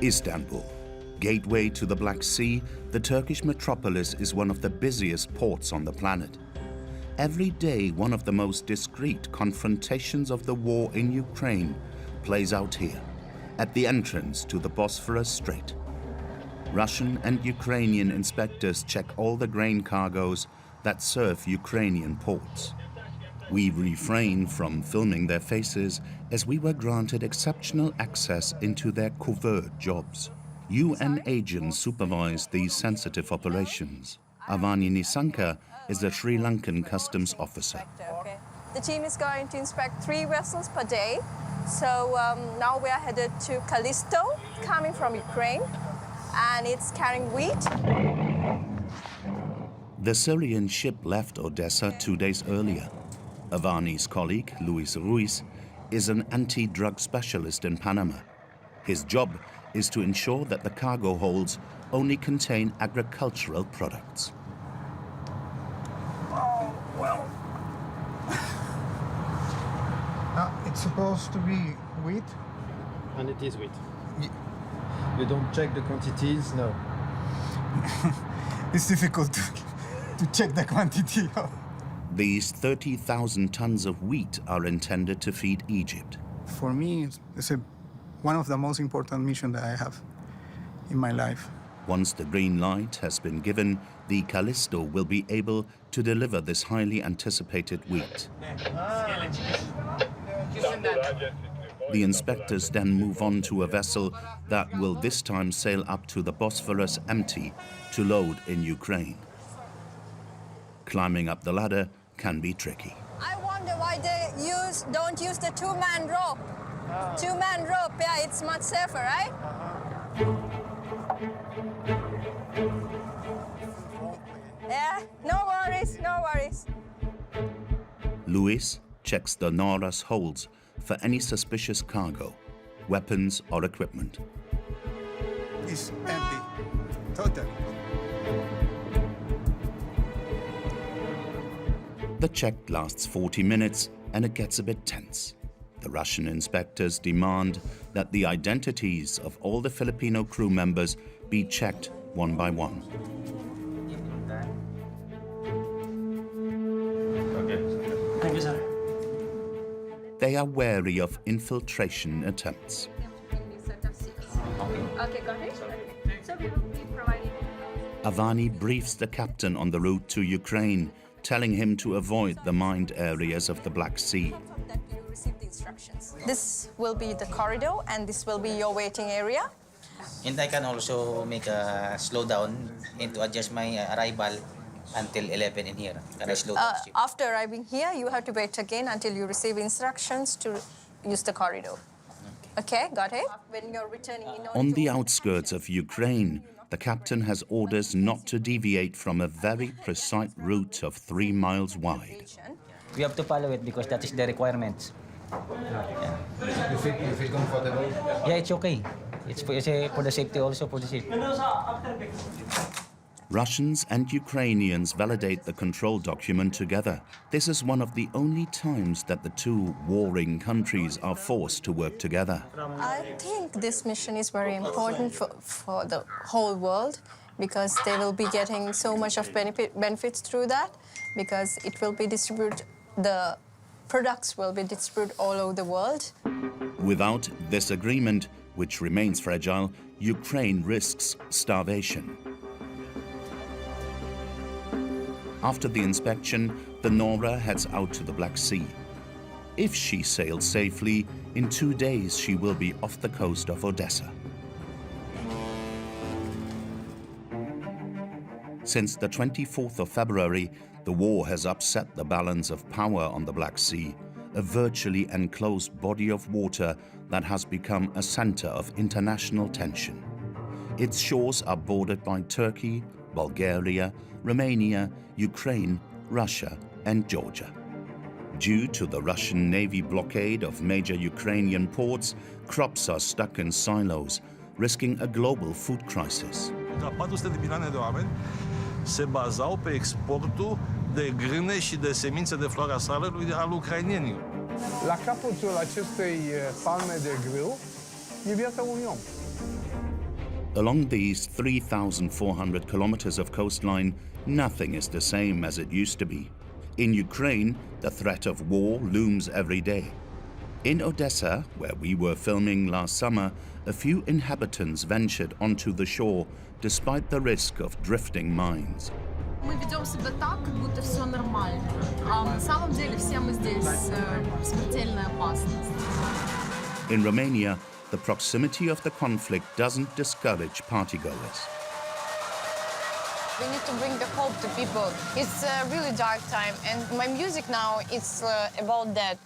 Istanbul, gateway to the Black Sea, the Turkish metropolis is one of the busiest ports on the planet. Every day, one of the most discreet confrontations of the war in Ukraine plays out here, at the entrance to the Bosphorus Strait. Russian and Ukrainian inspectors check all the grain cargoes that serve Ukrainian ports. We refrain from filming their faces as we were granted exceptional access into their covert jobs. UN agents supervise these sensitive operations. Avani Nisanka is a Sri Lankan customs officer. Okay. The team is going to inspect 3 vessels per day. So now we are headed to Callisto, coming from Ukraine, and it's carrying wheat. The Syrian ship left Odessa 2 days earlier. Avani's colleague, Luis Ruiz, is an anti-drug specialist in Panama. His job is to ensure that the cargo holds only contain agricultural products. Oh, well. It's supposed to be wheat. And it is wheat. You don't check the quantities, no. It's difficult to check the quantity. These 30,000 tons of wheat are intended to feed Egypt. For me, it's one of the most important missions that I have in my life. Once the green light has been given, the Callisto will be able to deliver this highly anticipated wheat. The inspectors then move on to a vessel that will this time sail up to the Bosphorus empty to load in Ukraine. Climbing up the ladder can be tricky. I wonder why they don't use the 2-man rope. 2-man rope, yeah, it's much safer, right? Yeah, no worries, no worries. Luis checks the Nora's holds for any suspicious cargo, weapons or equipment. It's empty, total. The check lasts 40 minutes and it gets a bit tense. The Russian inspectors demand that the identities of all the Filipino crew members be checked one by one. Okay. Thank you, sir. They are wary of infiltration attempts. Okay, got it. So we will be providing. Avani briefs the captain on the route to Ukraine, telling him to avoid the mined areas of the Black Sea. This will be the corridor, and this will be your waiting area. And I can also make a slowdown and to adjust my arrival until 11 in here. Can I slow down? After arriving here, you have to wait again until you receive instructions to use the corridor. Okay, got it? When you're returning On the outskirts of Ukraine, the captain has orders not to deviate from a very precise route of 3 miles wide. We have to follow it because that is the requirements. Yeah. You feel comfortable? Yeah, it's okay. It's for the safety also, for the ship. Russians and Ukrainians validate the control document together. This is one of the only times that the two warring countries are forced to work together. I think this mission is very important for the whole world because they will be getting so much of benefits through that because it will be distributed, the products will be distributed all over the world. Without this agreement, which remains fragile, Ukraine risks starvation. After the inspection, the Nora heads out to the Black Sea. If she sails safely, in 2 days she will be off the coast of Odessa. Since the 24th of February, the war has upset the balance of power on the Black Sea, a virtually enclosed body of water that has become a center of international tension. Its shores are bordered by Turkey, Bulgaria, Romania, Ukraine, Russia, and Georgia. Due to the Russian Navy blockade of major Ukrainian ports, crops are stuck in silos, risking a global food crisis. 400 de milioane de oameni se bazau pe exportul de grâne și de semințe de floarea soarelui al ucrainienilor. La capătul acestei palme de grâu e viața unui om. Along these 3,400 kilometers of coastline, nothing is the same as it used to be. In Ukraine, the threat of war looms every day. In Odessa, where we were filming last summer, a few inhabitants ventured onto the shore despite the risk of drifting mines. Мы ведем себя так, как будто все нормально. А на самом деле все мы здесь смертельная опасность. In Romania, the proximity of the conflict doesn't discourage partygoers. We need to bring the hope to people. It's a really dark time, and my music now is about that.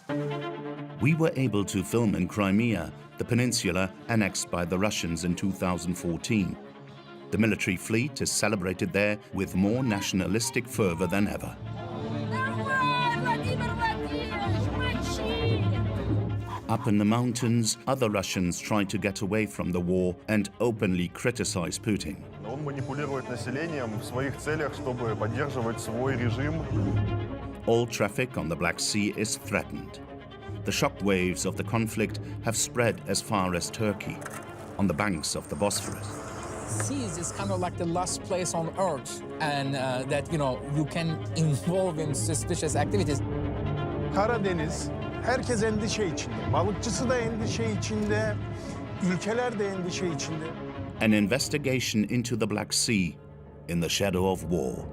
We were able to film in Crimea, the peninsula annexed by the Russians in 2014. The military fleet is celebrated there with more nationalistic fervor than ever. Up in the mountains, other Russians try to get away from the war and openly criticize Putin. Он манипулирует населением в своих целях, чтобы поддерживать свой режим. All traffic on the Black Sea is threatened. The shockwaves of the conflict have spread as far as Turkey, on the banks of the Bosphorus. Seas is kind of like the last place on earth, and that you can involve in suspicious activities. Karadeniz, herkes endişe içinde. Balıkçısı da endişe içinde, ülkeler de endişe içinde. An investigation into the Black Sea in the shadow of war.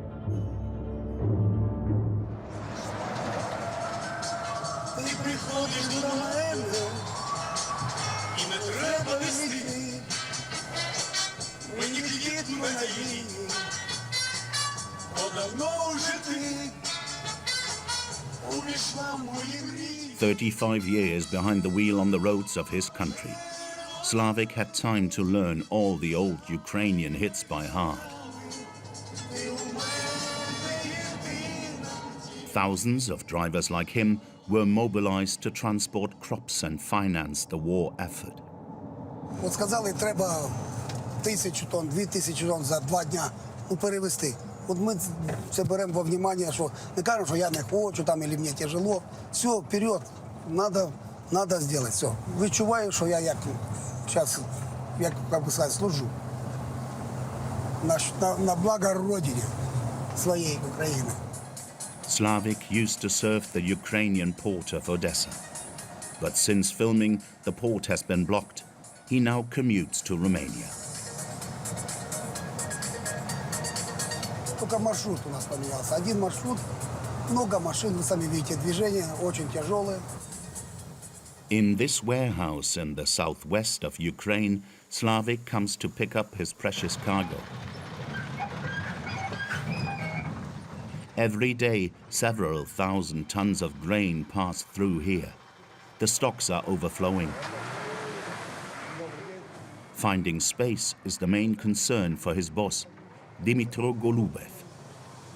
Ми на війні, бо давно вже ти увійшла в мої мрії. 35 years behind the wheel on the roads of his country, Slavik had time to learn all the old Ukrainian hits by heart. Thousands of drivers like him were mobilized to transport crops and finance the war effort. От сказали, треба 1000 тонн, 2000 тонн за 2 дня перевезти. От ми це беремо во внимание, що не кажемо, що я не хочу там, або мені тяжело. Все, вперед, надо зробити, все. Відчуваю, що я зараз, як би сказати, служу на благо Родині своєї України. Slavik used to serve the Ukrainian port of Odessa. But since filming, the port has been blocked. He now commutes to Romania. Только маршрут у нас поменялся. Один маршрут, много машин, вы сами видите, движение очень тяжелое. In this warehouse in the southwest of Ukraine, Slavik comes to pick up his precious cargo. Every day, several thousand tons of grain pass through here. The stocks are overflowing. Finding space is the main concern for his boss, Dmytro Golubev.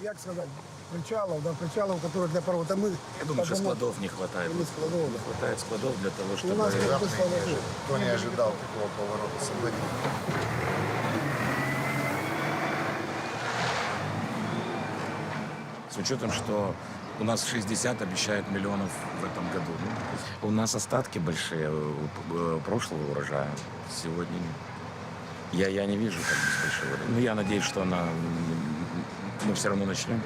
Як сказати, причалов, которые для парома. Я думаю, что складов не хватает. Не хватает складов для того, чтобы... Кто не ожидал такого поворота событий. С учетом, что у нас 60 обещают миллионов в этом году. У нас остатки большие прошлого урожая. Сегодня я не вижу как бы большого. Но я надеюсь, что мы все равно начнем.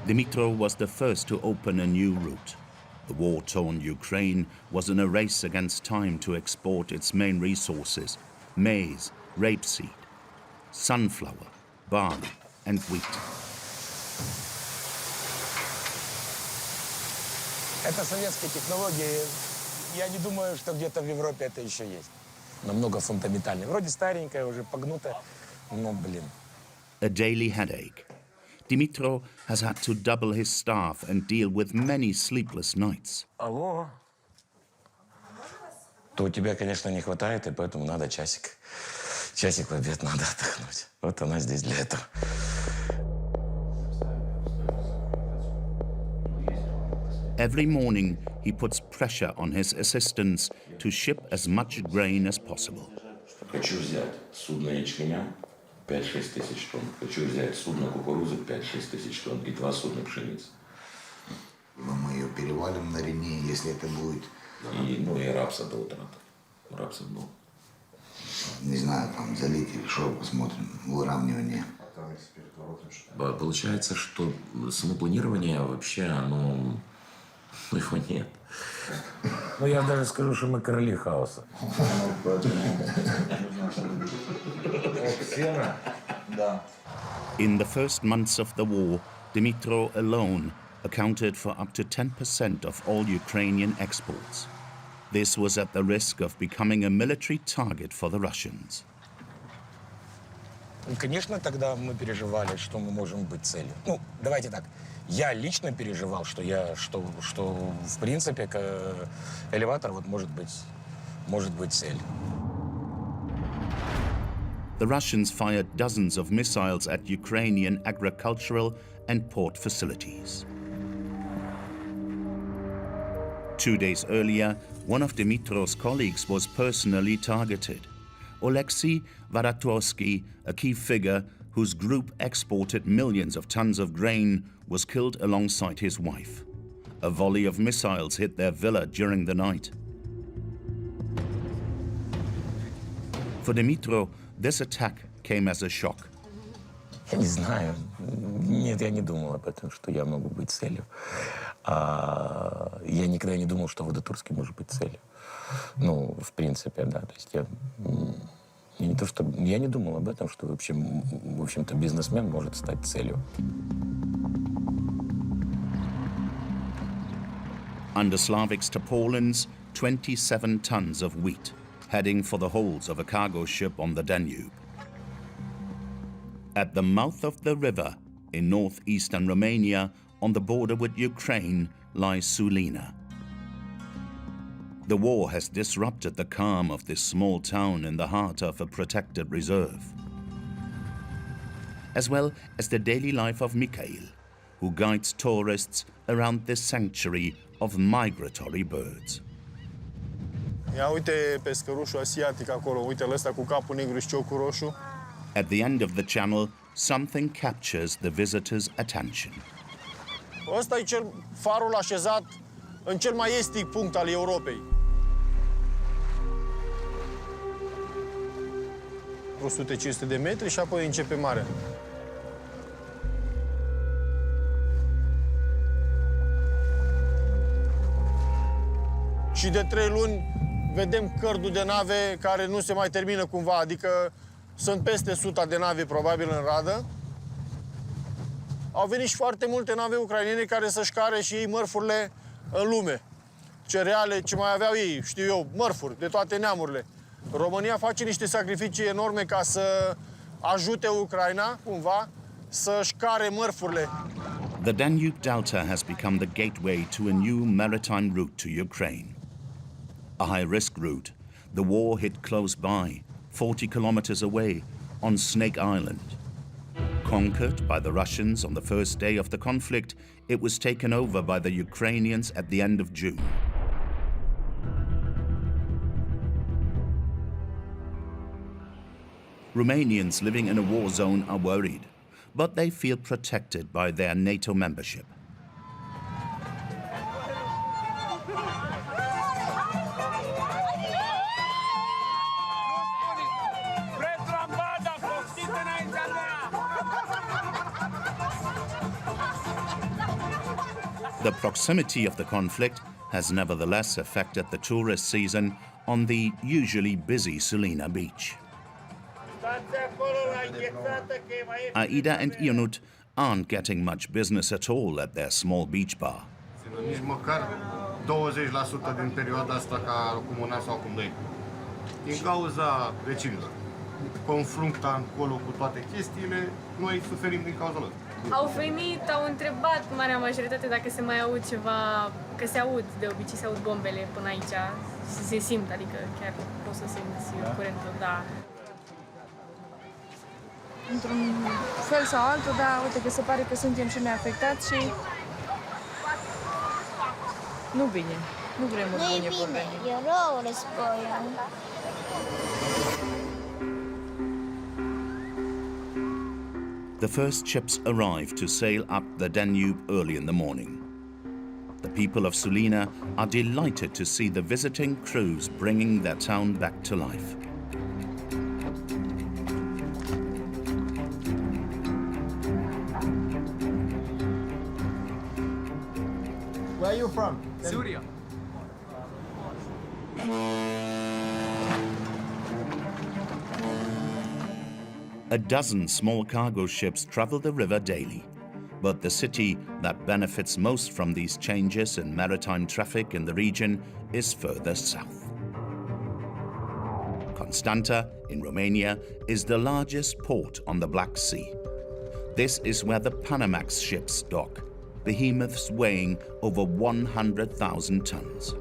Dmytro was the first to open a new route. The war-torn Ukraine was in a race against time to export its main resources: maize, rapeseed, sunflower, barley, and wheat. Это советские технологии. Я не думаю, что где-то в Европе это еще есть. Намного фундаментальнее. Вроде старенькая, уже погнутая, но, блин. A daily headache. Dmytro has had to double his staff and deal with many sleepless nights. Алло. То у тебя, конечно, не хватает, и поэтому надо часик. Часик в обед надо отдохнуть. Вот она здесь для этого. Every morning, he puts pressure on his assistants to ship as much grain as possible. Хочу взять судно ячменя 5-6 тысяч тонн. Хочу взять судно кукурузы 5-6 тысяч тонн и 2 судна пшеницы. Мы ее перевалим на Рене, если это будет. И рапса до утраты. Рапса был. Не знаю, там залить или что, посмотрим, выравнивание. Получается, что само планирование вообще, оно... его нет. Ну, я даже скажу, что мы короли хаоса. In the first months of the war, Dmytro alone accounted for up to 10% of all Ukrainian exports. This was at the risk of becoming a military target for the Russians. Конечно, тогда мы переживали, что мы можем быть целью. Ну, давайте так. Я лично переживал, что в принципе элеватор вот может быть цель. The Russians fired dozens of missiles at Ukrainian agricultural and port facilities. 2 days earlier, one of Dmytro's colleagues was personally targeted. Oleksiy Varatosky, a key figure whose group exported millions of tons of grain, was killed alongside his wife. A volley of missiles hit their villa during the night. For Dmytro, this attack came as a shock. Я не знаю. Нет, я не думал об этом, что я могу быть целью. Я никогда не думал, что Водотурский может быть целью. Ну, в принципе, да. То есть я не думал об этом, что вообще, в общем-то, бизнесмен может стать целью. Under Slavic's tarpaulins, 27 tons of wheat, heading for the holds of a cargo ship on the Danube. At the mouth of the river, in northeastern Romania, on the border with Ukraine, lies Sulina. The war has disrupted the calm of this small town in the heart of a protected reserve, as well as the daily life of Mikhail, who guides tourists around this sanctuary of migratory birds. Ia uite pescărușul asiatic acolo, uite-l ăsta cu capul negru și ciocul roșu. At the end of the channel, something captures the visitor's attention. Ăsta e farul așezat în cel mai estic punct al Europei. 100-500 de metri și apoi începe marea. Și de 3 luni vedem cărdul de nave care nu se mai termină cumva, adică sunt peste 100 de nave probabil în radă. Au venit și foarte multe nave ucrainene care să-și care și ei mărfurile în lume. Cereale, ce mai aveau ei, știu eu, mărfuri de toate neamurile. România face niște sacrificii enorme ca să ajute Ucraina, cumva, să-și care mărfurile. The Danube Delta has become the gateway to a new maritime route to Ukraine. A high-risk route. The war hit close by, 40 kilometers away, on Snake Island. Conquered by the Russians on the first day of the conflict, it was taken over by the Ukrainians at the end of June. Romanians living in a war zone are worried, but they feel protected by their NATO membership. The proximity of the conflict has nevertheless affected the tourist season on the usually busy Sulina beach. Aida and Ionut aren't getting much business at all at their small beach bar. Nici măcar 20% din perioada asta ca acum un an sau acum 2. Din cauza vecinilor. Confrunta acolo cu toate chestiile, noi suferim din cauza lor. Au venit, au întrebat marea majoritate dacă se mai aud ceva, că se aud, de obicei se aud bombele până aici și se simt, adică chiar poți să simți curentul, da. Într-un fel sau altul, da, uite că se pare că suntem și noi afectați și nu bine, nu vrem o bune vorbe. E rău, războiul. The first ships arrive to sail up the Danube early in the morning. The people of Sulina are delighted to see the visiting crews bringing their town back to life. you from? Syria. A dozen small cargo ships travel the river daily, but the city that benefits most from these changes in maritime traffic in the region is further south. Constanta, in Romania, is the largest port on the Black Sea. This is where the Panamax ships dock, behemoths weighing over 100,000 tons.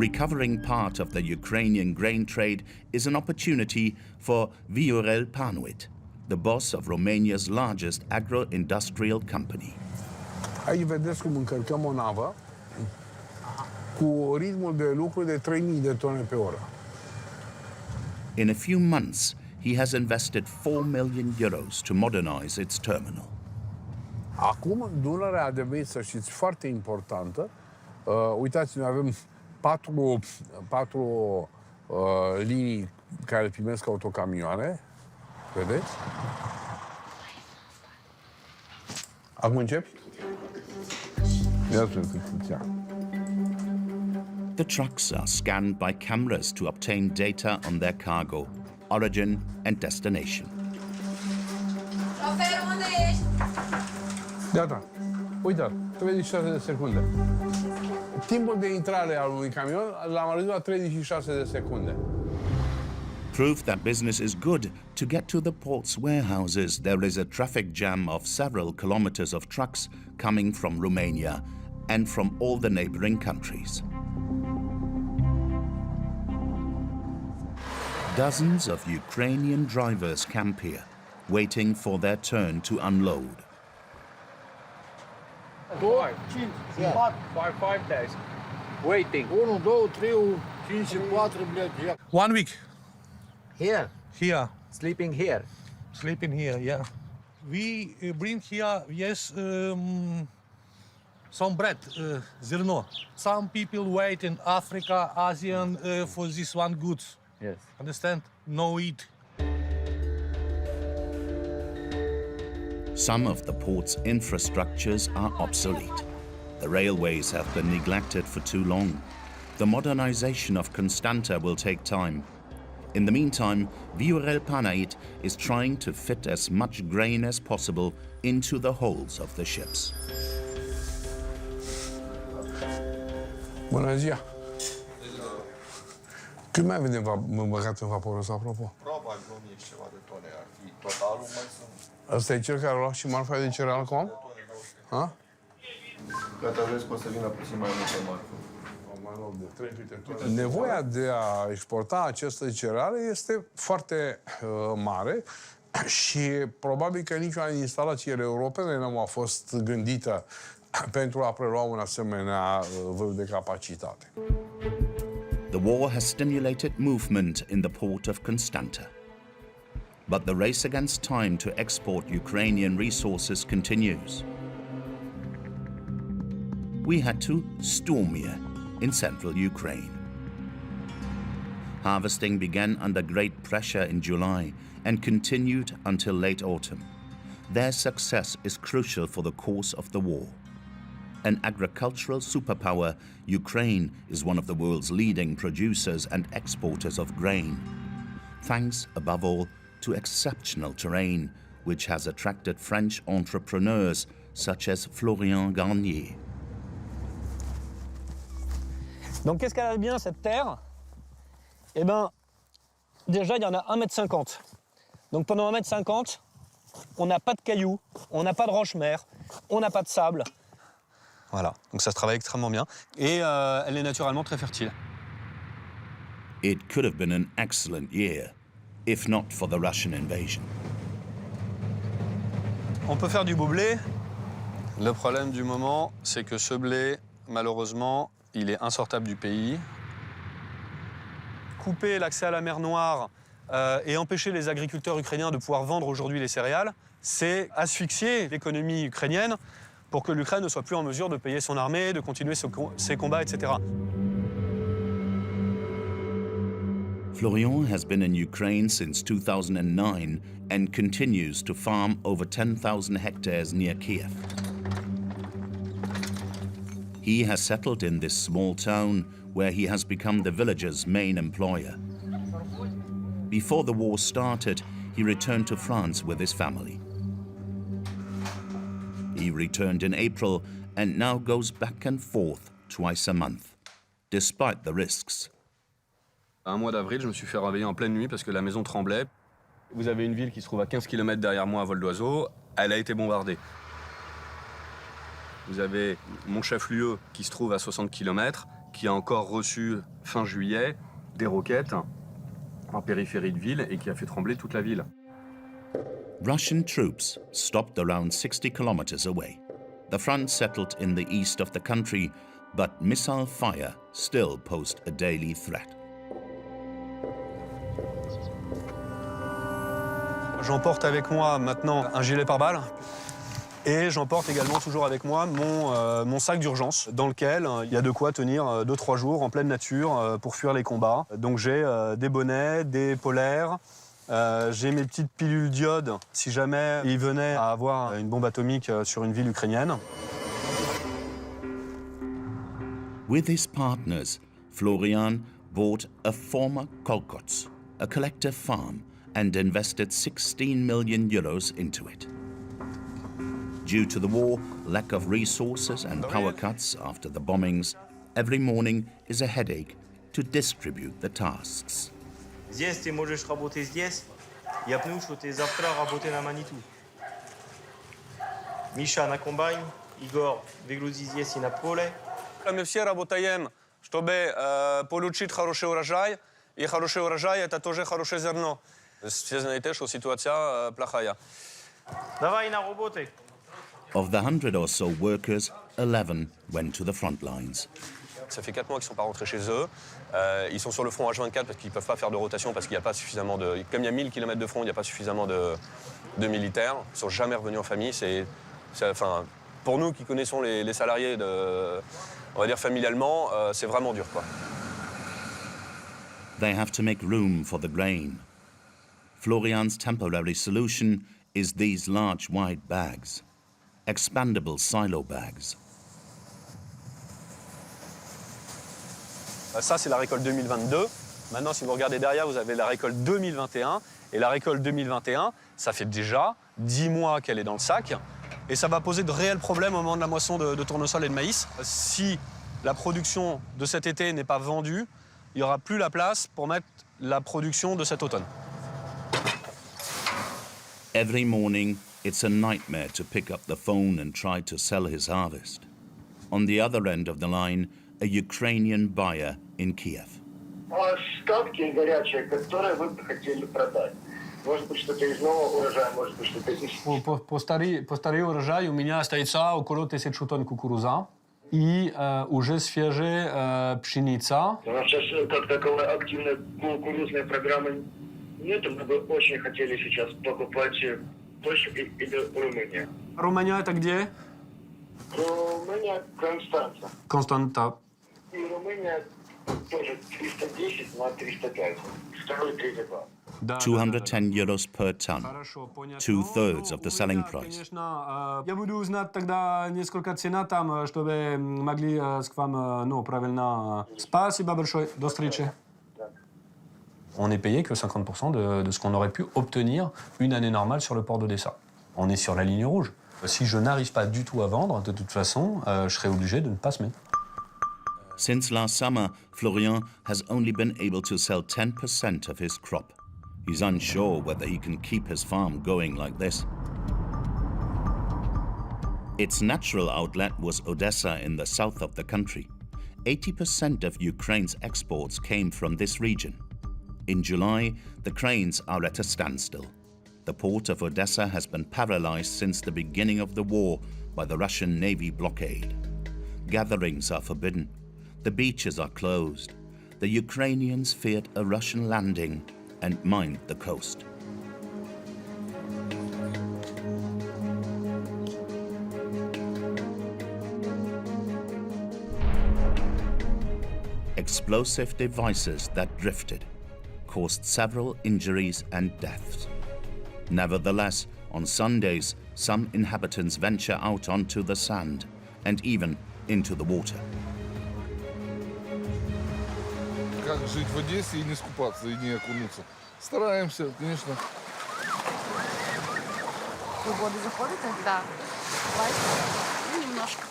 Recovering part of the Ukrainian grain trade is an opportunity for Viorel Panuit, the boss of Romania's largest agro-industrial company. Aici vedeți cum încărcăm o navă cu ritmul de lucru de 3.000 de tone pe oră. In a few months, he has invested 4 million euros to modernize its terminal. Acum, Dunărea a devenit, să știți, foarte importantă. Uitați, noi avem patru linii care primesc autocamioane. Vedeți? Acum începi? The trucks are scanned by cameras to obtain data on their cargo, origin and destination. Șofer, unde ești? Gata. Uite, 36 de secunde. Timpul de intrare al unui camion l-am redus la 36 de secunde. Proof that business is good. To get to the port's warehouses, there is a traffic jam of several kilometers of trucks coming from Romania and from all the neighboring countries. Dozens of Ukrainian drivers camp here, waiting for their turn to unload. 5 days. Waiting. 1, 2, 3, 5, 4, blядь. 1 week. Here. Here. Sleeping here. Sleeping here, yeah. We bring here, yes, some bread, zerno. Some people wait in Africa, ASEAN for this one goods. Yes. Understand? No eat. Some of the port's infrastructures are obsolete. The railways have been neglected for too long. The modernization of Constanta will take time. In the meantime, Viorel Panuit is trying to fit as much grain as possible into the holds of the ships. Bună ziua! Cât mai vedem băgat în vaporul ăsta, apropo? Probabil 1000 și ceva de tone ar fi totalul, mai sunt. Ăsta e cel care a luat și marfa de cereal com? Ha? Gata, vezi că o să vină puțin mai multă marfă. Nevoia de a exporta aceste cereale este foarte mare și probabil că niciuna din instalațiile europene nu a fost gândită pentru a prelua un asemenea vârf de capacitate. The war has stimulated movement in the port of Constanta. But the race against time to export Ukrainian resources continues. We head to Sturmia in central Ukraine. Harvesting began under great pressure in July and continued until late autumn. Their success is crucial for the course of the war. An agricultural superpower, Ukraine is one of the world's leading producers and exporters of grain, thanks above all to exceptional terrain, which has attracted French entrepreneurs such as Florian Garnier. Donc qu'est-ce qu'elle a de bien cette terre? Eh bien, déjà il y en a 1,50 m. Donc pendant 1,50 m, on n'a pas de cailloux, on n'a pas de roche-mère, on n'a pas de sable. Voilà, donc ça se travaille extrêmement bien et elle est naturellement très fertile. It could have been an excellent year, if not for the Russian invasion. On peut faire du beau blé. Le problème du moment, c'est que ce blé, malheureusement, il est insortable du pays. Couper l'accès à la mer Noire et empêcher les agriculteurs ukrainiens de pouvoir vendre aujourd'hui les céréales, c'est asphyxier l'économie ukrainienne pour que l'Ukraine ne soit plus en mesure de payer son armée, de continuer ses combats, etc. Florian has been in Ukraine since 2009 and continues to farm over 10,000 hectares near Kiev. He has settled in this small town where he has become the village's main employer. Before the war started, he returned to France with his family. He returned in April and now goes back and forth twice a month, despite the risks. Un mois d'avril, je me suis fait réveiller en pleine nuit parce que la maison tremblait. Vous avez une ville qui se trouve à 15 km derrière moi à vol d'oiseau. Elle a été bombardée. Vous avez mon chef-lieu qui se trouve à 60 km, qui a encore reçu, fin juillet, des roquettes en périphérie de ville et qui a fait trembler toute la ville. Russian troops stopped around 60 kilometers away. The front settled in the east of the country, but missile fire still posed a daily threat. J'emporte avec moi maintenant un gilet pare-balles et j'emporte également toujours avec moi mon sac d'urgence dans lequel il y a de quoi tenir 2-3 jours en pleine nature pour fuir les combats. Donc j'ai des bonnets, des polaires, j'ai mes petites pilules d'iode si jamais il venait à avoir une bombe atomique sur une ville ukrainienne. With his partners, Florian bought a former kolkhots, a collective farm, and invested 16 million euros into it. Due to the war, lack of resources and power cuts after the bombings, every morning is a headache to distribute the tasks. Здесь ты можешь работать здесь, я пну, что ты завтра работай на Маниту. Миша на комбайн, Игорь выгрузи здесь и на поле. Мы все работаем, чтобы получить хороший урожай, и хороший урожай – это тоже хорошее зерно. Все знаете, что ситуация плохая. Давай на работай. Of the 100 or so workers, 11 went to the front lines. Ça fait 4 mois qu'ils ne sont pas rentrés chez eux. Ils sont sur le front H24 parce qu'ils ne peuvent pas faire de rotation, parce qu'il n'y a pas suffisamment de... Comme il y a 1000 km de front, il n'y a pas suffisamment de militaires. Ils ne sont jamais revenus en famille. Enfin, pour nous qui connaissons les salariés, on va dire familialement, c'est vraiment dur, quoi. They have to make room for the grain. Florian's temporary solution is these large white bags, expandable silo bags. Ça, c'est la récolte 2022. Maintenant, si vous regardez derrière, vous avez la récolte 2021. Et la récolte 2021, ça fait déjà 10 mois qu'elle est dans le sac. Et ça va poser de réels problèmes au moment de la moisson de tournesol et de maïs. Si la production de cet été n'est pas vendue, il n'y aura plus la place pour mettre la production de cet automne. Every morning, it's a nightmare to pick up the phone and try to sell his harvest. On the other end of the line, a Ukrainian buyer in Kiev. Остатки горячие, которые вы бы хотели продать. Может быть, что-то из нового урожая, может быть, что-то из... По старый урожай у меня остается около 1000 тонн кукуруза и уже свежая пшеница. У нас сейчас как таковой активной кукурузной программы нет, мы бы очень хотели сейчас покупать точно из Румынии. Румыния это где? Румыния, Константца. Constanta. И Румыния тоже 310 на 305. Второй, третий класс. 210 euros per ton, 2/3 of the selling price. Я буду знать тогда несколько цена там, чтобы могли к вам, правильно. Спасибо большое. До встречи. On n'est payé que 50% de ce qu'on aurait pu obtenir une année normale sur le port d'Odessa. On est sur la ligne rouge. Si je n'arrive pas du tout à vendre, de toute façon, je serai obligé de ne pas semer. Since last summer, Florian has only been able to sell 10% of his crop. He's unsure whether he can keep his farm going like this. Its natural outlet was Odessa in the south of the country. 80% of Ukraine's exports came from this region. In July, the cranes are at a standstill. The port of Odessa has been paralyzed since the beginning of the war by the Russian Navy blockade. Gatherings are forbidden. The beaches are closed. The Ukrainians feared a Russian landing and mined the coast. Explosive devices that drifted, caused several injuries and deaths. Nevertheless, on Sundays, some inhabitants venture out onto the sand and even into the water. Как жить в Одессе и не скупаться, и не окунуться? Стараемся, конечно. Вы в воду заходите? Да. Ну, немножко.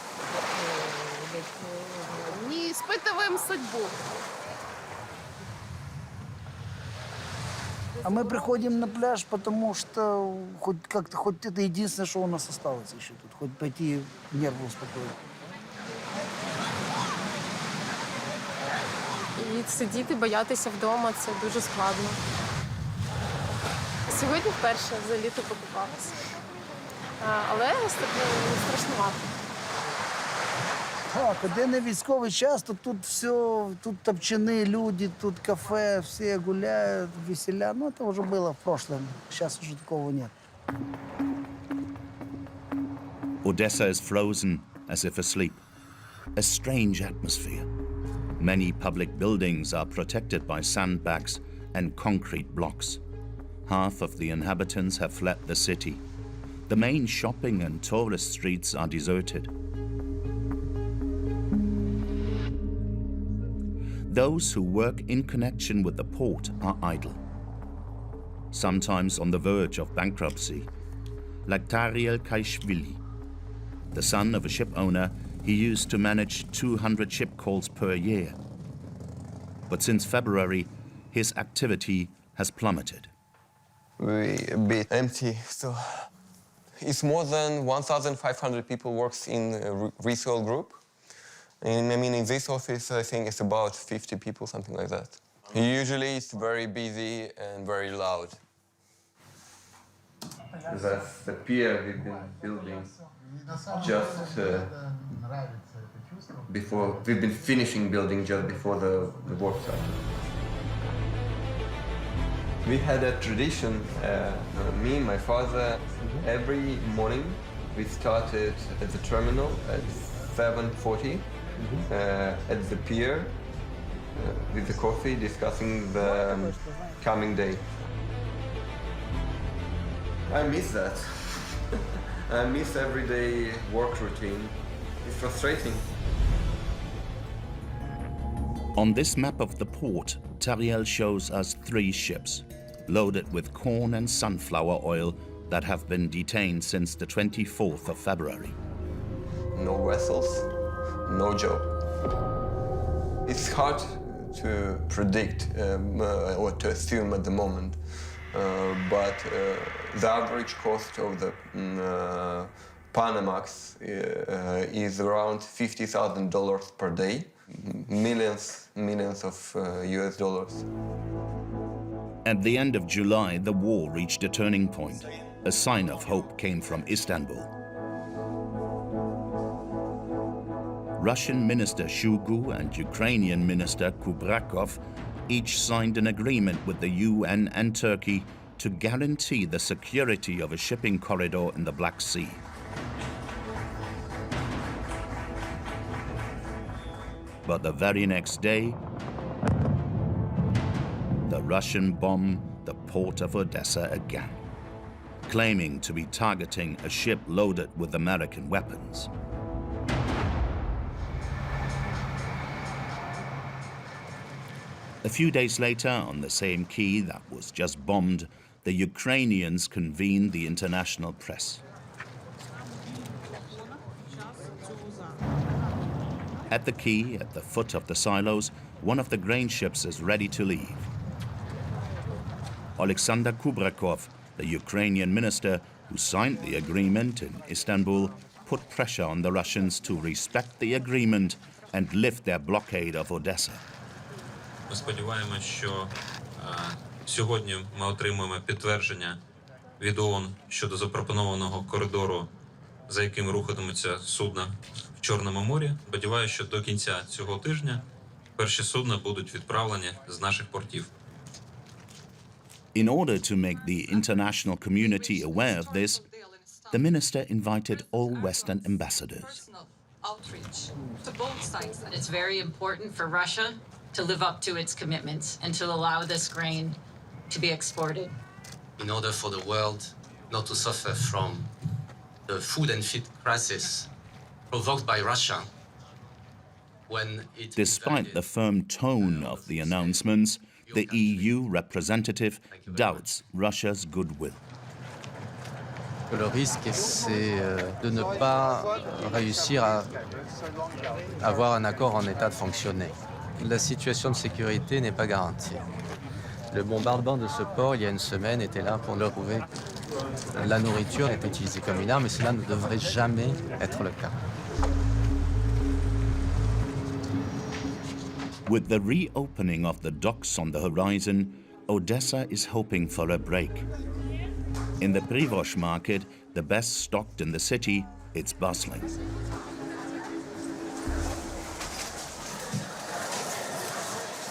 Не испытываем судьбу. А мы приходим на пляж, потому что хоть как-то, хоть это единственное, что у нас осталось еще тут, хоть пойти нервы успокоить. І сидіти, боятися вдома – це дуже складно. Сьогодні вперше за літо покупалася. Але страшнувато. Так, де не військовий час, то тут все, тут топчаны люди, тут кафе, все гуляют, веселя. Ну, это уже было в прошлом, сейчас уже такого нет. Odessa is frozen as if asleep. A strange atmosphere. Many public buildings are protected by sandbags and concrete blocks. Half of the inhabitants have fled the city. The main shopping and tourist streets are deserted. Those who work in connection with the port are idle, sometimes on the verge of bankruptcy, like Tariel Kaishvili. The son of a ship owner, he used to manage 200 ship calls per year. But since February, his activity has plummeted. We're a bit empty, so it's more than 1,500 people works in a resale group. And I mean, in this office, I think it's about 50 people, something like that. Usually it's very busy and very loud. That's the pier we've been building just before, we've been finishing building just before the war started. We had a tradition, me and my father, every morning we started at the terminal at 7:40 at the pier with the coffee, discussing the coming day. I miss that. I miss everyday work routine. It's frustrating. On this map of the port, Tariel shows us 3 ships, loaded with corn and sunflower oil that have been detained since the 24th of February. No vessels, no job. It's hard to predict or to assume at the moment, but the average cost of the Panamax is around $50,000 per day, millions of US dollars. At the end of July, the war reached a turning point. A sign of hope came from Istanbul. Russian Minister Shugu and Ukrainian Minister Kubrakov each signed an agreement with the UN and Turkey to guarantee the security of a shipping corridor in the Black Sea. But the very next day, the Russian bombed the port of Odessa again, claiming to be targeting a ship loaded with American weapons. A few days later, on the same quay that was just bombed, the Ukrainians convened the international press. At the quay, at the foot of the silos, one of the grain ships is ready to leave. Alexander Kubrakov, the Ukrainian minister who signed the agreement in Istanbul, put pressure on the Russians to respect the agreement and lift their blockade of Odessa. Ми сподіваємося, що сьогодні ми отримаємо підтвердження від ООН щодо запропонованого коридору, за яким рухатимуться судна в Чорному морі. Сподіваюся, що до кінця цього тижня перші судна будуть відправлені з наших портів. In order to make the international community aware of this, the minister invited all Western ambassadors. Outreach to both sides. And it's very important for Russia to live up to its commitments and to allow this grain to be exported. In order for the world not to suffer from the food and feed crisis provoked by Russia, Despite the firm tone of the announcements, the EU representative doubts Russia's goodwill. Le risque, c'est de ne pas réussir à avoir un accord en état de fonctionner. La situation de sécurité n'est pas garantie. Le bombardement de ce port, il y a une semaine, était là pour le prouver. La nourriture est utilisée comme une arme, et cela ne devrait jamais être le cas. With the reopening of the docks on the horizon, Odessa is hoping for a break. In the Privosh market, the best stocked in the city, it's bustling.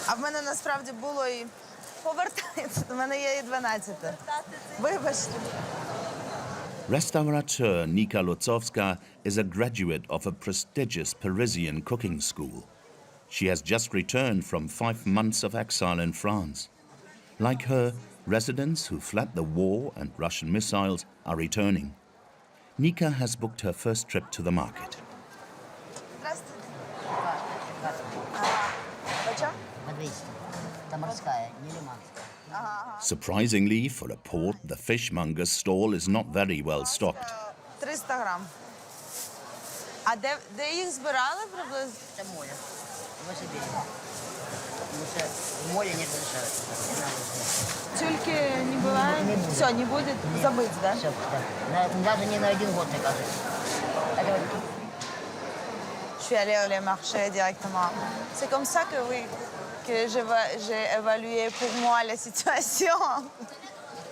А в мене насправді було і повертається. У мене є і 12. Вибачте. Restaurateur Nika Lutzovska is a graduate of a prestigious Parisian cooking school. She has just returned from 5 months of exile in France. Like her, residents who fled the war and Russian missiles are returning. Nika has booked her first trip to the market. Surprisingly, for a port, the fishmonger's stall is not very well stocked. 300 грам. А де їх збирали приблизно? Це море. Выше берега. Потому что в море не разрешают. Тюльки не бывает? Все, не будет забыть, да? Все, даже не на 1 год, мне кажется. Je suis allée au marché directement. C'est comme ça que, oui, que j'ai évalué pour moi la situation.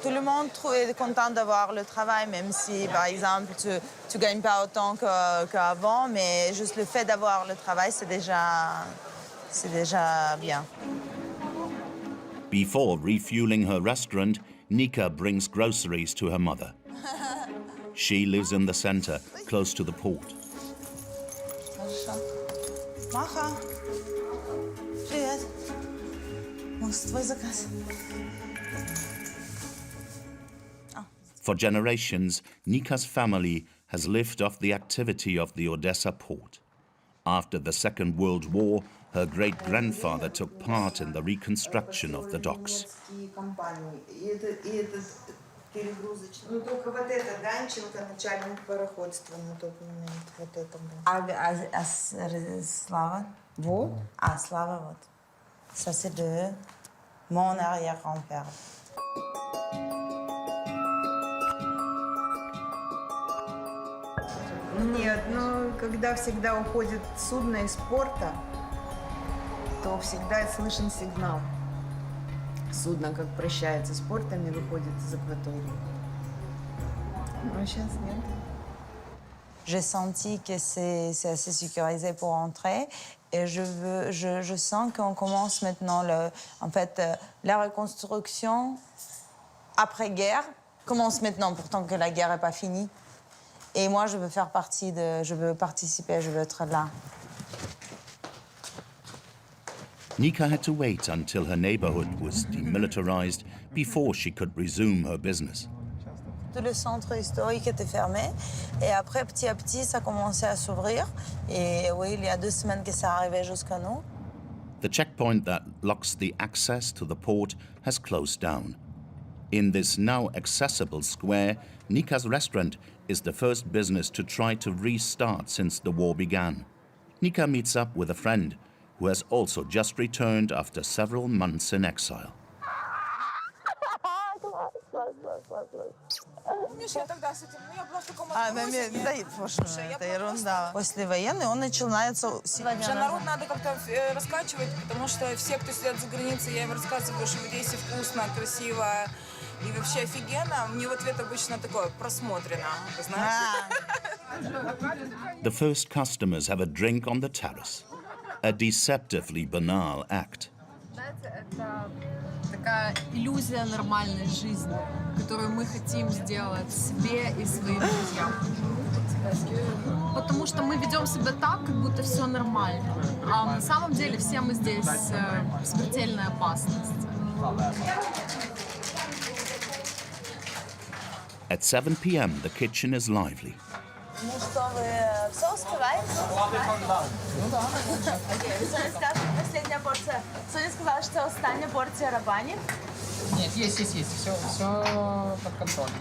Tout le monde est content d'avoir le travail, même si, par exemple, tu ne gagnes pas autant qu'avant, mais juste le fait d'avoir le travail, c'est déjà bien. Before refueling her restaurant, Nika brings groceries to her mother. She lives in the center, close to the port. Маха, привет. Может, твой заказ? For generations, Nika's family has lived off the activity of the Odessa port. After the Second World War, her great-grandfather took part in the reconstruction of the docks. Ну, только вот это, Данченко, начальник пароходства на тот момент, вот это был. Слава? Vous? Ah, Slava, вот. Ça, c'est de mon arrière-grand-père. Нет, ну, когда всегда уходит судно из порта, то всегда слышен сигнал. Судно, как прощается с портами, выходит из акватории. Но сейчас нет. J'ai senti que c'est assez sécurisé pour entrer et je sens qu'on commence maintenant en fait la reconstruction après-guerre commence maintenant pourtant que la guerre n'est pas finie. Et moi je veux faire partie je veux participer, je veux être là. Nika had to wait until her neighborhood was demilitarized before she could resume her business. Tout le centre historique était fermé et après, petit à petit, ça commençait à s'ouvrir. Et oui, il y a 2 semaines que ça arrivait jusqu'à nous. The checkpoint that blocks the access to the port has closed down. In this now accessible square, Nika's restaurant is the first business to try to restart since the war began. Nika meets up with a friend who has also just returned after several months in exile. Это ерунда. Послевоенный он начинается сегодня. Уже народ надо как-то раскачивать, потому что все, кто сидят за границей, я им рассказываю, что в Одессе вкусно, красиво и вообще офигенно. Мне в ответ обычно такое просмотрено, знаешь. The first customers have a drink on the terrace, a deceptively banal act. такая иллюзия нормальной жизни, которую мы хотим сделать себе и своим друзьям. Потому что мы ведем себя так, как будто все нормально. А на самом деле все мы здесь в смертельной опасности. At 7 p.m., the kitchen is lively. Ну что, вы все успеваете? Ну да. Окей, Соня сказала, что последняя порция. Соня сказала, что остання порция рабани. Нет, есть. Все под контролем.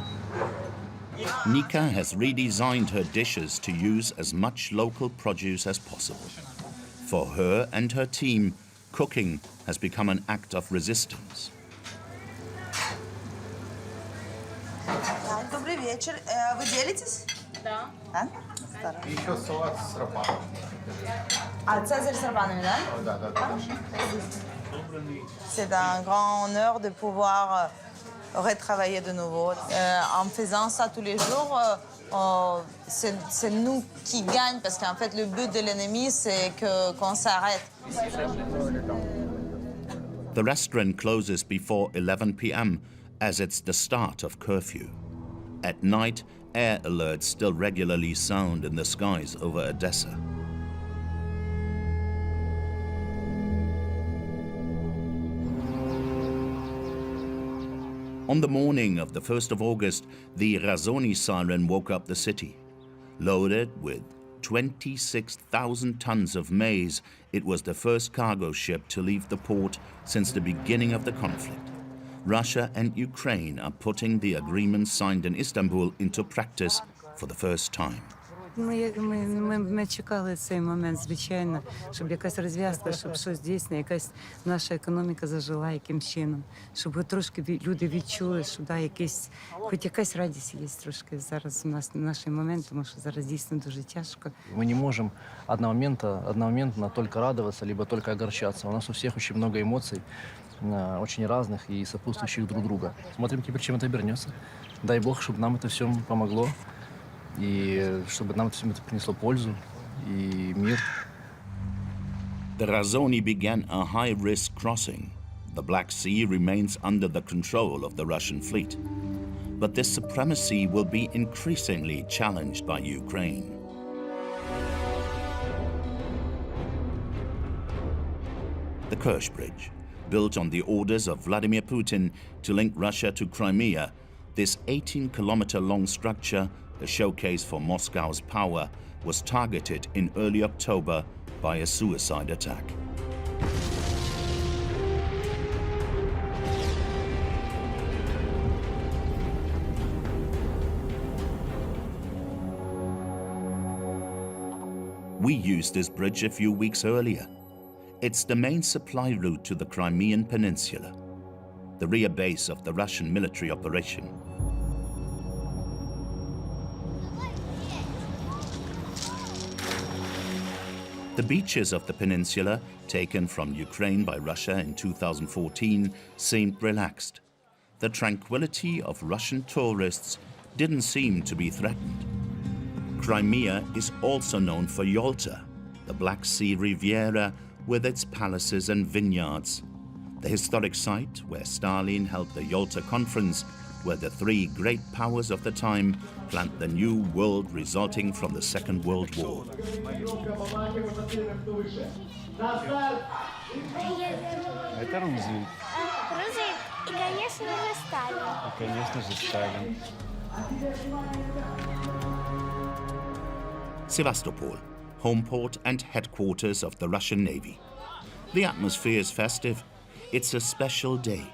Nika has redesigned her dishes to use as much local produce as possible. For her and her team, cooking has become an act of resistance. Добрый вечер. Вы делитесь? Да. А? И еще салат с рапаном. А, цезарь с рабанами, да? Да. C'est un grand honneur de pouvoir retravailler de nouveau. En faisant ça tous les jours, c'est nous qui gagnons parce qu'en fait, le but de l'ennemi, c'est qu'on s'arrête. The restaurant closes before 11 p.m. as it's the start of curfew. At night, air alerts still regularly sound in the skies over Odessa. On the morning of the 1st of August, the Razoni siren woke up the city. Loaded with 26,000 tons of maize, it was the first cargo ship to leave the port since the beginning of the conflict. Russia and Ukraine are putting the agreement signed in Istanbul into practice for the first time. Ми чекали цей момент, звичайно, щоб якась розв'язка, щоб щось дійсно, якась наша економіка зажила якимсь чином, щоб трошки люди відчули, що да, хоч якась радість є трошки зараз у нас на наш момент, тому що зараз дійсно дуже тяжко. Мы не можем одномоментно только радоваться, либо только огорчаться. У нас у всех очень много эмоций, очень разных и сопутствующих друг друга. Смотрим теперь, чем это обернется. Дай Бог, чтобы нам это все помогло, и чтобы нам все это принесло пользу и мир. The Razoni began a high-risk crossing. The Black Sea remains under the control of the Russian fleet. But this supremacy will be increasingly challenged by Ukraine. The Kerch Bridge, built on the orders of Vladimir Putin to link Russia to Crimea, this 18-kilometer-long structure, a showcase for Moscow's power, was targeted in early October by a suicide attack. We used this bridge a few weeks earlier. It's the main supply route to the Crimean Peninsula, the rear base of the Russian military operation. The beaches of the peninsula, taken from Ukraine by Russia in 2014, seemed relaxed. The tranquility of Russian tourists didn't seem to be threatened. Crimea is also known for Yalta, the Black Sea Riviera with its palaces and vineyards, the historic site where Stalin held the Yalta Conference, where the three great powers of the time planned the new world resulting from the Second World War. Это Рузвельт. Рузвельт и, конечно же, Сталин. И, конечно же, Сталин. Sevastopol, home port and headquarters of the Russian Navy. The atmosphere is festive. It's a special day.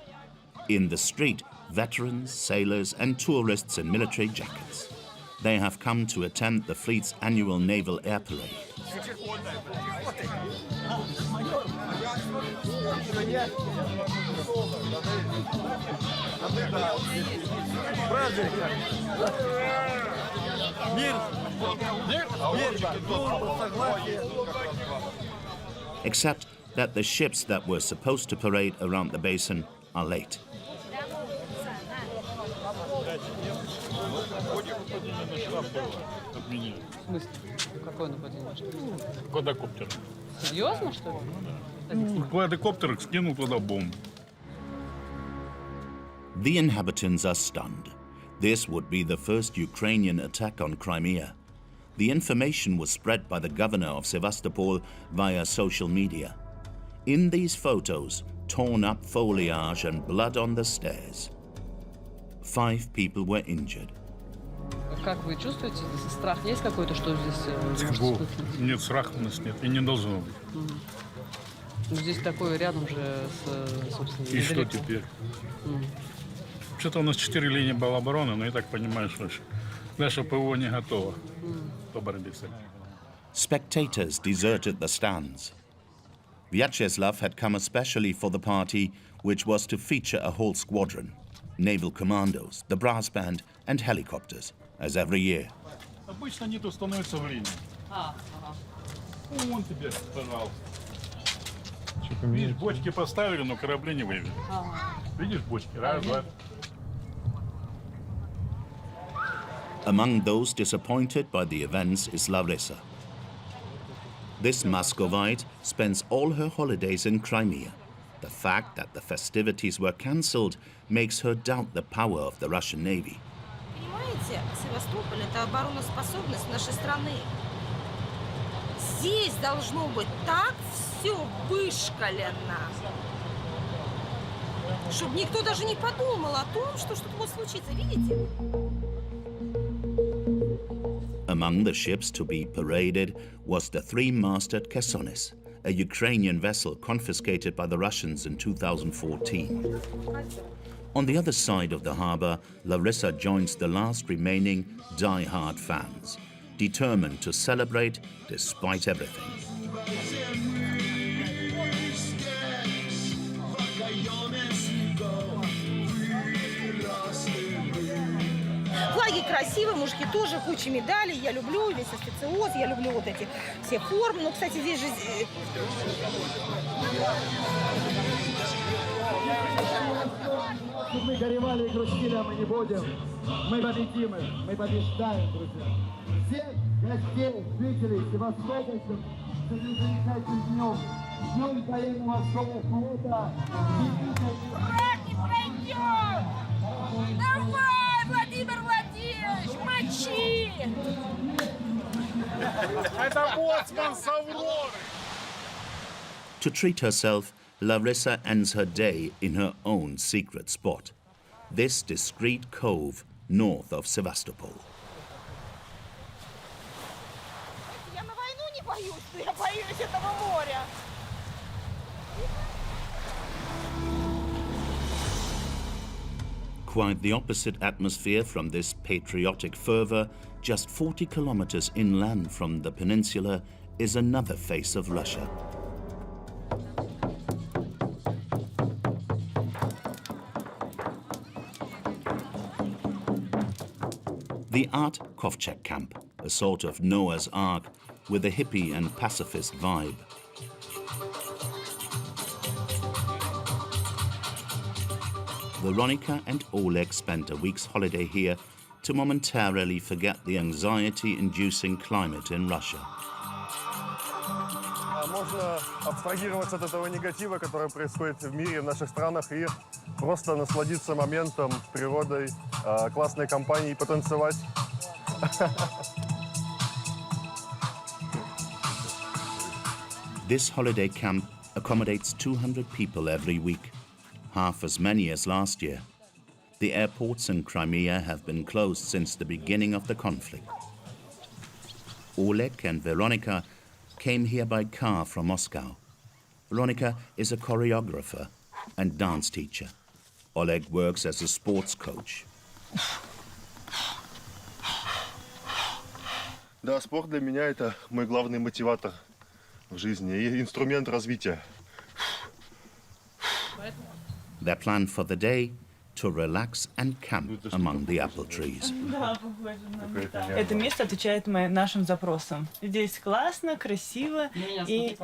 In the street, veterans, sailors, and tourists in military jackets. They have come to attend the fleet's annual naval air parade. Except that the ships that were supposed to parade around the basin are late. Какое нападение? Квадрокоптер. Серьезно, что ли? Квадрокоптер скинул туда бомбу. The inhabitants are stunned. This would be the first Ukrainian attack on Crimea. The information was spread by the governor of Sevastopol via social media. In these photos, torn up foliage and blood on the stairs. 5 people were injured. Как вы чувствуете? Страх есть какой-то, что здесь может вспыхнуть? Нет, страха у нас нет, и не должно быть. Здесь такое рядом же с, собственно, И что теперь? Что-то у нас 4 линии была обороны, но я так понимаю, что наша ПВО не готова по борьбе с этим. Spectators deserted the stands. Vyacheslav had come especially for the party, which was to feature a whole squadron, naval commandos, the brass band and helicopters, as every year. Обычно они тут становятся в линии. Вон тебе, пожалуйста. Видишь, бочки поставили, но корабли не вывели. Видишь, бочки? Раз, два. Among those disappointed by the events is Larissa. This Muscovite spends all her holidays in Crimea. The fact that the festivities were cancelled makes her doubt the power of the Russian Navy. Понимаете, Севастополь – это обороноспособность нашей страны. Здесь должно быть так все вышкалено, чтобы никто даже не подумал о том, что что-то может случиться. Видите? Among the ships to be paraded was the 3-masted Kesonis, a Ukrainian vessel confiscated by the Russians in 2014. On the other side of the harbour, Larissa joins the last remaining die-hard fans, determined to celebrate despite everything. Флаги красивые, мужики тоже, куча медалей. Я люблю весь официоз, я люблю вот эти все формы. Ну, кстати, здесь же... Мы горевали и грустили, а мы не будем. Мы победимы, мы побеждаем, друзья. Всех гостей, жителей Севастопольских с этим замечательным днем. Днем военного морского флота. Ура, не пройдет! Давай, Владимир Владимирович, мочи! Это боцман с Авроры! To treat herself, Larissa ends her day in her own secret spot, this discreet cove north of Sevastopol. Я на войну не боюсь, но я боюсь этого моря. Quite the opposite atmosphere from this patriotic fervour, just 40 kilometers inland from the peninsula is another face of Russia. The Art Kovchak camp, a sort of Noah's Ark with a hippie and pacifist vibe. Veronica and Oleg spent a week's holiday here to momentarily forget the anxiety-inducing climate in Russia. Можно абстрагироваться от этого негатива, который происходит в мире, в наших странах, и просто насладиться моментом, природой, классной компанией, потанцевать. This holiday camp accommodates 200 people every week, half as many as last year. The airports in Crimea have been closed since the beginning of the conflict. Oleg and Veronica came here by car from Moscow. Veronica is a choreographer and dance teacher. Oleg works as a sports coach. Да, спорт для меня это мой главный мотиватор в жизни и инструмент развития. Their plan for the day: to relax and camp among the apple trees. Да, похоже на это. Это место отвечает нашим запросам. Здесь классно, красиво и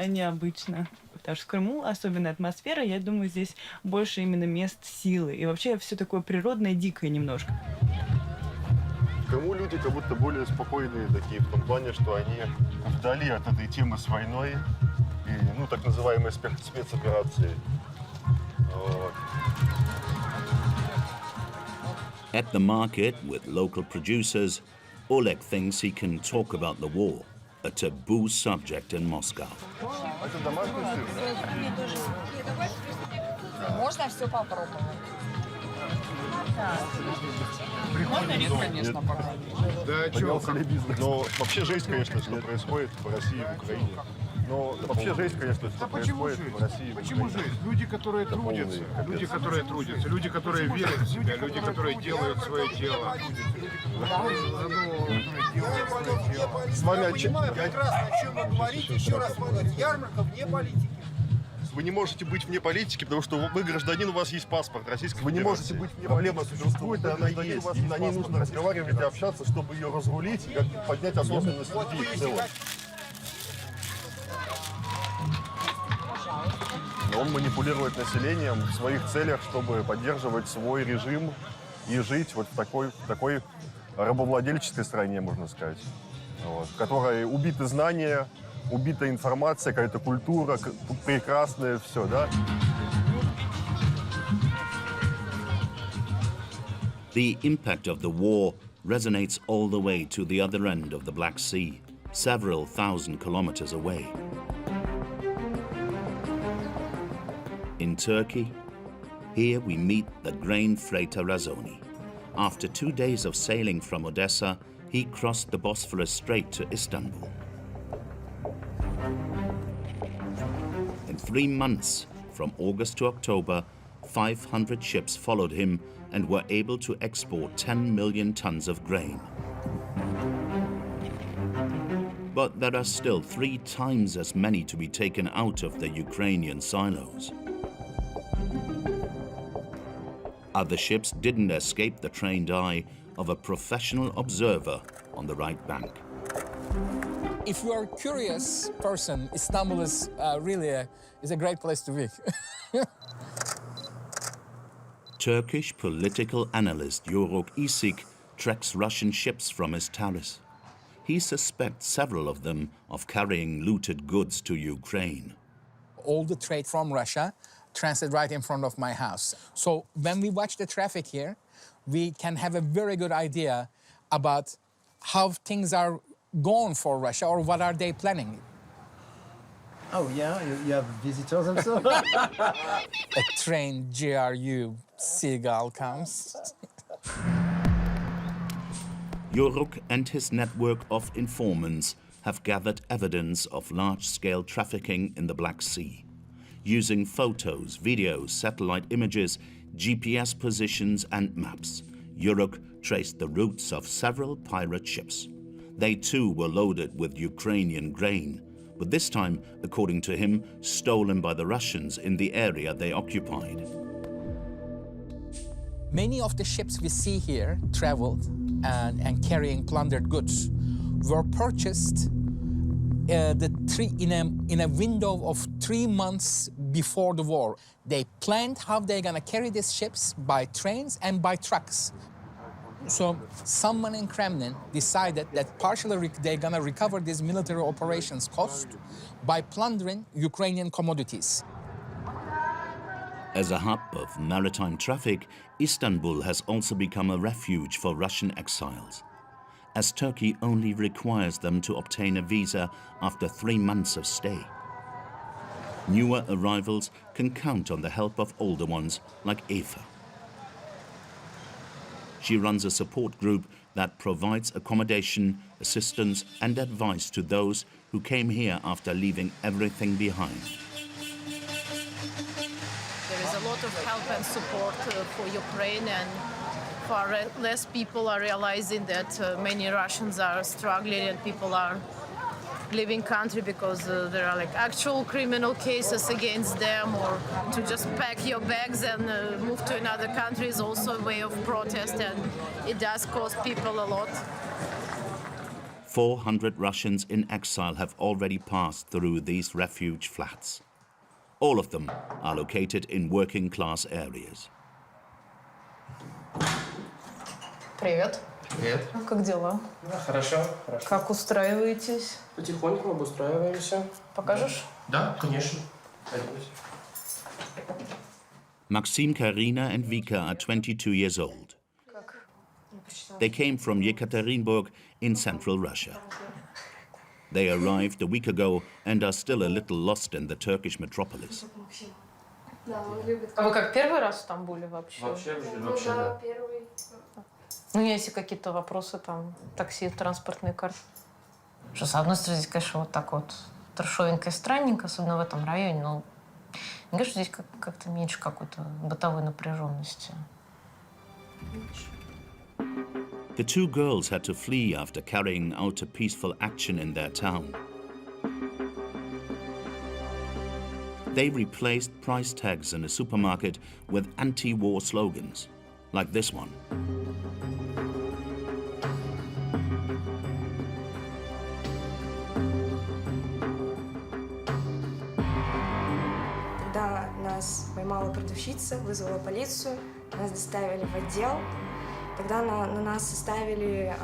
необычно. Потому что в Крыму особенная атмосфера, я думаю, здесь больше именно мест силы. И вообще все такое природное, дикое немножко. В Крыму люди как будто более спокойные такие, в том плане, что они вдали от этой темы с войной и, ну, так называемой спецоперации. Вот. At the market with local producers, Oleg thinks he can talk about the war, a taboo subject in Moscow. Можно все попробовать. Можно рис, конечно, попробовать. Да, чё, но вообще жесть, конечно, что происходит в России и в Украине. Но вообще жесть, конечно, что происходит в России. Почему жесть? Люди, которые трудятся, люди, которые верят в себя, люди, которые делают свое дело. С вами Я понимаю прекрасно, о чем вы говорите. Еще раз говорю, ярмарка вне политики. Вы не можете быть вне политики, потому что вы гражданин, у вас есть паспорт Российской Федерации. Вы не можете быть вне проблема существует, и она есть. И на ней нужно разговаривать и общаться, чтобы ее разрулить и поднять осознанность людей в целом. Он манипулирует населением в своих целях, чтобы поддерживать свой режим и жить вот в такой рабовладельческой стране, можно сказать, вот, в которой убиты знания, убита информация, какая-то культура, прекрасное все, да? The impact of the war resonates all the way to the other end of the Black Sea, several thousand kilometers away. In Turkey, here we meet the grain freighter Razoni. After 2 days of sailing from Odessa, he crossed the Bosphorus Strait to Istanbul. In 3 months, from August to October, 500 ships followed him and were able to export 10 million tons of grain. But there are still 3 times as many to be taken out of the Ukrainian silos. Other ships didn't escape the trained eye of a professional observer on the right bank. If you are a curious person, Istanbul is really a great place to be. Turkish political analyst Yoruk Isik tracks Russian ships from his terrace. He suspects several of them of carrying looted goods to Ukraine. All the trade from Russia transit right in front of my house. So when we watch the traffic here, we can have a very good idea about how things are going for Russia or what are they planning. Oh yeah, you have visitors also? A trained GRU seagull comes. Yoruk and his network of informants have gathered evidence of large-scale trafficking in the Black Sea. Using photos, videos, satellite images, GPS positions and maps, Yoruk traced the routes of several pirate ships. They too were loaded with Ukrainian grain, but this time, according to him, stolen by the Russians in the area they occupied. Many of the ships we see here traveled and carrying plundered goods were purchased in a window of 3 months before the war. They planned how they're gonna carry these ships by trains and by trucks. So someone in Kremlin decided that partially they're gonna recover these military operations cost by plundering Ukrainian commodities. As a hub of maritime traffic, Istanbul has also become a refuge for Russian exiles, as Turkey only requires them to obtain a visa after 3 months of stay. Newer arrivals can count on the help of older ones like Eva. She runs a support group that provides accommodation, assistance and advice to those who came here after leaving everything behind. There is a lot of help and support for Ukraine, and far less people are realizing that many Russians are struggling and people are leaving country because there are like actual criminal cases against them, or to just pack your bags and move to another country is also a way of protest, and it does cost people a lot. 400 Russians in exile have already passed through these refuge flats. All of them are located in working-class areas. Привет. Привет. Как дела? Хорошо, хорошо. Как устраиваетесь? Потихоньку обустраиваемся. Покажешь? Да, конечно. Пойдемте. Maxim, Karina and Vika are 22 years old. They came from Yekaterinburg in central Russia. They arrived a week ago and are still a little lost in the Turkish metropolis. А вы как, первый раз в Стамбуле вообще? Вообще, да. Ну, если какие-то вопросы, там, такси, транспортные карты. Что, с одной стороны, здесь, конечно, вот так вот трешовенько и странненько, особенно в этом районе, но мне кажется, здесь как-то меньше какой-то бытовой напряженности. The two girls had to flee after carrying out a peaceful action in their town. They replaced price tags in a supermarket with anti-war slogans, like this one. Когда нас поймала продавщица, вызвала полицию, нас доставили в отдел. Тогда на нас составили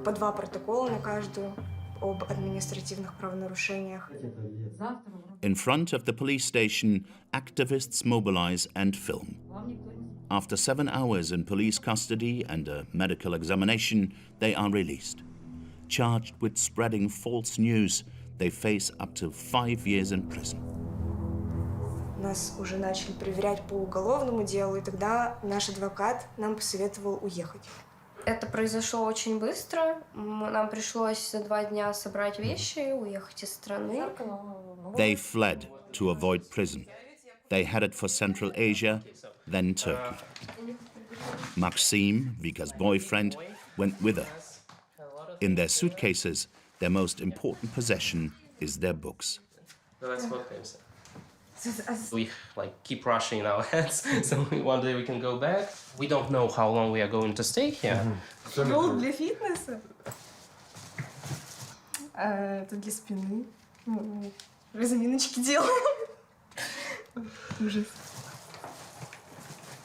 по 2 протокола на каждую об административных правонарушениях. In front of the police station, activists mobilize and film. After 7 hours in police custody and a medical examination, they are released. Charged with spreading false news, they face up to 5 years in prison. Нас уже начали проверять по уголовному делу, и тогда наш адвокат нам посоветовал уехать. Это произошло очень быстро. Нам пришлось за 2 дня собрать вещи и уехать из страны. They fled to avoid prison. They headed for Central Asia, then Turkey. Maxim, Vika's boyfriend, went with her. In their suitcases, their most important possession is their books. We keep rushing in our heads, so one day we can go back. We don't know how long we are going to stay here. Стол для фитнеса. Это для спины. Разминочки делаем. Ужас.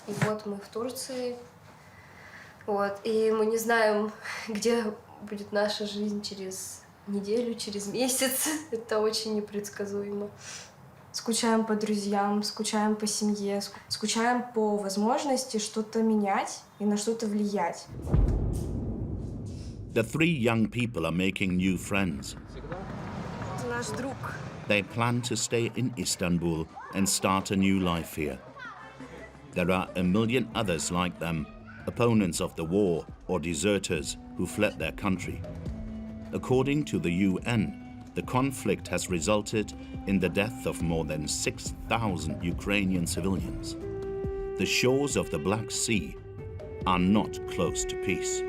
И вот мы в Турции. Вот. И мы не знаем, где будет наша жизнь через неделю, через месяц. Это очень непредсказуемо. Скучаем по друзьям, скучаем по семье, скучаем по возможности что-то менять и на что-то влиять. The 3 young people are making new friends. Это наш друг. They plan to stay in Istanbul and start a new life here. There are a million others like them, opponents of the war or deserters who fled their country. According to the UN, the conflict has resulted in the death of more than 6,000 Ukrainian civilians. The shores of the Black Sea are not close to peace.